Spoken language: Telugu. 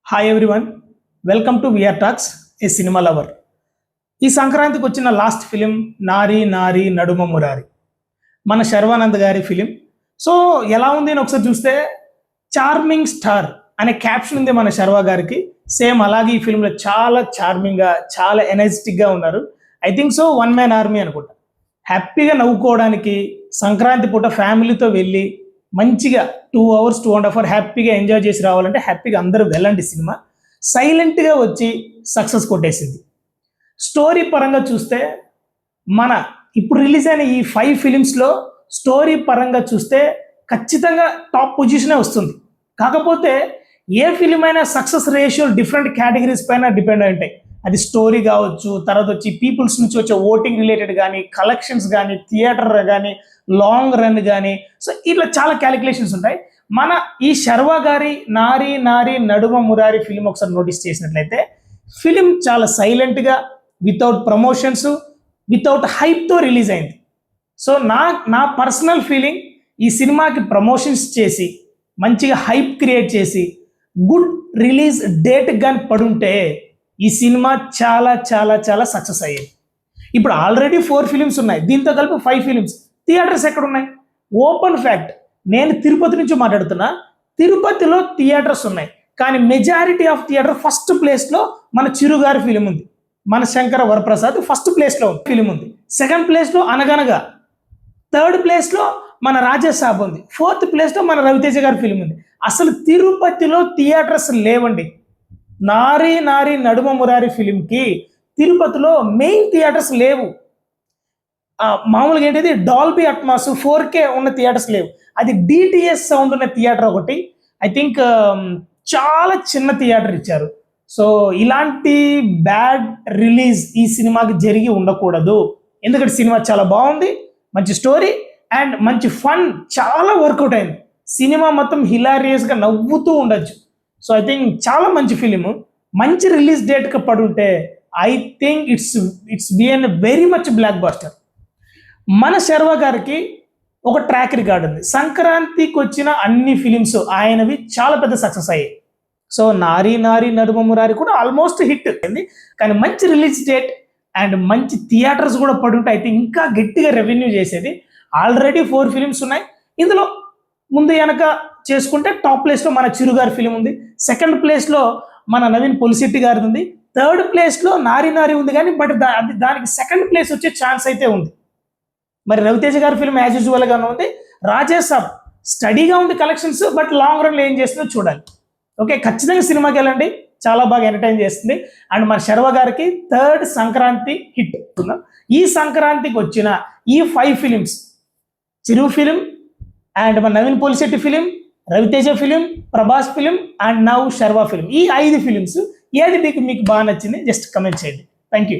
Hi everyone, welcome to VR talks, a cinema lover. ఈ సంక్రాంతికి వచ్చిన లాస్ట్ ఫిలిం నారీ నారీ నడుమ మురారి, మన శర్వానంద్ గారి ఫిలిం. సో ఎలా ఉంది అని ఒకసారి చూస్తే చార్మింగ్ స్టార్ అనే క్యాప్షన్ ఉంది మన శర్వా గారికి. సేమ్ అలాగే ఈ ఫిలింలో చాలా చార్మింగ్గా, చాలా ఎనర్జెటిక్గా ఉన్నారు. I think so one man army అనుకుంటా. హ్యాపీగా నవ్వుకోవడానికి సంక్రాంతి పూట ఫ్యామిలీతో వెళ్ళి మంచిగా 2 hours 2.5 hours హ్యాపీగా ఎంజాయ్ చేసి రావాలంటే హ్యాపీగా అందరూ వెళ్ళండి. సినిమా సైలెంట్గా వచ్చి సక్సెస్ కొట్టేసింది. స్టోరీ పరంగా చూస్తే మన ఇప్పుడు రిలీజ్ అయిన ఈ 5 ఫిలిమ్స్లో స్టోరీ పరంగా చూస్తే ఖచ్చితంగా టాప్ పొజిషనే వస్తుంది. కాకపోతే ఏ ఫిలిం అయినా సక్సెస్ రేషియో డిఫరెంట్ కేటగిరీస్ పైన డిపెండ్ అయి ఉంటాయి. అది స్టోరీ కావచ్చు, తర్వాత వచ్చి పీపుల్స్ నుంచి వచ్చే ఓటింగ్ రిలేటెడ్ కానీ, కలెక్షన్స్ కానీ, థియేటర్ కానీ, లాంగ్ రన్ కానీ, సో ఇట్లా చాలా క్యాలిక్యులేషన్స్ ఉంటాయి. మన ఈ శర్వా గారి నారీ నారీ నడుమ మురారి ఫిలిం ఒకసారి నోటీస్ చేసినట్లయితే ఫిలిం చాలా సైలెంట్గా, వితౌట్ ప్రమోషన్స్, వితౌట్ హైప్తో రిలీజ్ అయింది. సో నా పర్సనల్ ఫీలింగ్, ఈ సినిమాకి ప్రమోషన్స్ చేసి మంచిగా హైప్ క్రియేట్ చేసి గుడ్ రిలీజ్ డేట్ కానీ పడుంటే ఈ సినిమా చాలా చాలా చాలా సక్సెస్ అయ్యేది. ఇప్పుడు ఆల్రెడీ 4 ఫిలిమ్స్ ఉన్నాయి, దీంతో కలిపి 5 ఫిలిమ్స్. థియేటర్స్ ఎక్కడున్నాయి? ఓపెన్ ఫ్యాక్ట్, నేను తిరుపతి నుంచి మాట్లాడుతున్నా. తిరుపతిలో థియేటర్స్ ఉన్నాయి, కానీ మెజారిటీ ఆఫ్ థియేటర్ ఫస్ట్ ప్లేస్లో మన చిరు గారి ఫిలిం ఉంది. మన శంకర వరప్రసాద్ ఫస్ట్ ప్లేస్లో ఫిలిం ఉంది. సెకండ్ ప్లేస్లో అనగనగా, థర్డ్ ప్లేస్లో మన రాజేసాబ్ ఉంది, ఫోర్త్ ప్లేస్లో మన రవితేజ గారి ఫిలిం ఉంది. అసలు తిరుపతిలో థియేటర్స్ లేవండి. నారీ నారీ నడుమ మురారి ఫిలింకి తిరుపతిలో మెయిన్ థియేటర్స్ లేవు. మామూలుగా ఏంటిది డాల్బీ అట్మాస్ 4K ఉన్న థియేటర్స్ లేవు. అది డిటిఎస్ సౌండ్ ఉన్న థియేటర్ ఒకటి, ఐ థింక్ చాలా చిన్న థియేటర్ ఇచ్చారు. సో ఇలాంటి బ్యాడ్ రిలీజ్ ఈ సినిమాకి జరిగి ఉండకూడదు. ఎందుకంటే సినిమా చాలా బాగుంది, మంచి స్టోరీ అండ్ మంచి ఫన్, చాలా వర్కౌట్ అయింది. సినిమా మొత్తం హిలారియస్గా నవ్వుతూ ఉండొచ్చు. సో ఐ థింక్ చాలా మంచి ఫిలిము. మంచి రిలీజ్ డేట్కి పడుంటే I think it's been very much blockbuster. మన శర్వా గారికి ఒక ట్రాక్ రికార్డ్ ఉంది. సంక్రాంతికి వచ్చిన అన్ని ఫిలిమ్స్ ఆయనవి చాలా పెద్ద సక్సెస్ అయ్యాయి. సో నారీ నారీ నడుమ మురారి కూడా ఆల్మోస్ట్ హిట్ అయింది. కానీ మంచి రిలీజ్ డేట్ అండ్ మంచి థియేటర్స్ కూడా పడుంటే అయితే ఇంకా గట్టిగా రెవెన్యూ చేసేది. ఆల్రెడీ 4 ఫిలిమ్స్ ఉన్నాయి. ఇందులో ముందు వెనక చేసుకుంటే టాప్ ప్లేస్లో మన చిరు గారి ఫిలిం ఉంది, సెకండ్ ప్లేస్లో మన నవీన్ పొలిశెట్టి గారిది ఉంది, థర్డ్ ప్లేస్లో నారీ నారీ ఉంది. కానీ బట్ దానికి సెకండ్ ప్లేస్ వచ్చే ఛాన్స్ అయితే ఉంది. మరి రవితేజ గారి ఫిలిం యాజ్ యూజువల్గానే ఉంది. రాజేసాబ్ స్టడీగా ఉంది కలెక్షన్స్, బట్ లాంగ్ రన్లో ఏం చేస్తుందో చూడాలి. ఓకే, ఖచ్చితంగా సినిమాకి వెళ్ళండి, చాలా బాగా ఎంటర్టైన్ చేస్తుంది. అండ్ మన శర్వా గారికి థర్డ్ సంక్రాంతి హిట్. ఈ సంక్రాంతికి వచ్చిన ఈ 5 ఫిలిమ్స్, చిరు ఫిలిం అండ్ మన Naveen Polishetty film, Raviteja film, Prabhas film and now Sharwa film, ఈ 5 ఫిలిమ్స్ ఏది మీకు బాగా నచ్చింది జస్ట్ కమెంట్ చేయండి. Thank you.